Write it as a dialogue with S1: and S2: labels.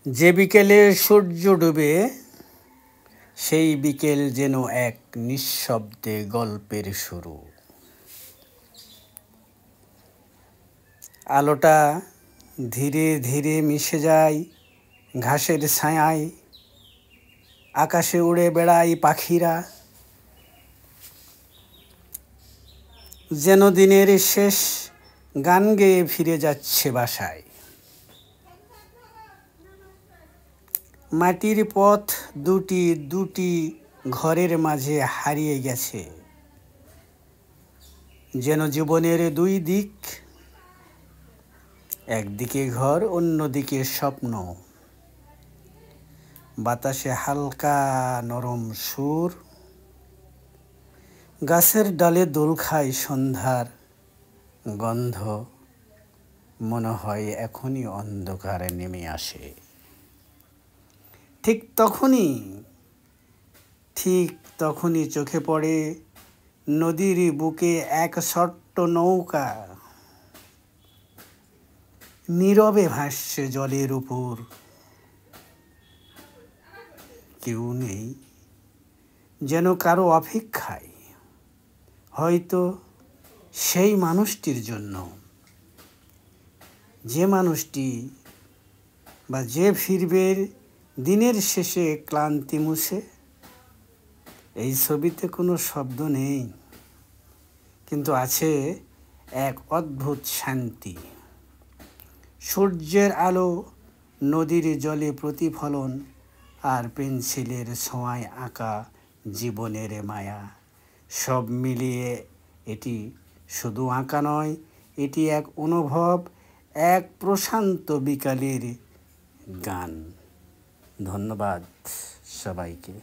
S1: যে বিকেলে সূর্য ডুবে সেই বিকেল যেন এক নিঃশব্দে গল্পের শুরু। আলোটা ধীরে ধীরে মিশে যায় ঘাসের ছায়ায়, আকাশে উড়ে বেড়ায় পাখিরা, যেন দিনের শেষ গান গেয়ে ফিরে যাচ্ছে বাসায়। মাটির পথ দুটি দুটি ঘরের মাঝে হারিয়ে গেছে, যেন জীবনের দুই দিক, একদিকে ঘর অন্যদিকে স্বপ্ন। বাতাসে হালকা নরম সুর, গাছের ডালে দোল খায় সন্ধ্যার গন্ধ। মনে হয় এখনই অন্ধকার নেমে আসে। ঠিক তখনই চোখে পড়ে নদীর বুকে এক ছোট্ট নৌকা, নীরবে ভাসছে জলের উপর। কেউ নেই, যেন কারো অপেক্ষায়, হয়তো সেই মানুষটির জন্য, যে মানুষটি বা যে ফিরবে দিনের শেষে ক্লান্তি মুছে। এই ছবিতে কোনো শব্দ নেই, কিন্তু আছে এক অদ্ভুত শান্তি। সূর্যের আলো, নদীর জলে প্রতিফলন, আর পেন্সিলের ছোঁয়ায় আঁকা জীবনের মায়া, সব মিলিয়ে এটি শুধু আঁকা নয়, এটি এক অনুভব, এক প্রশান্ত বিকালের গান। ধন্যবাদ সবাইকে।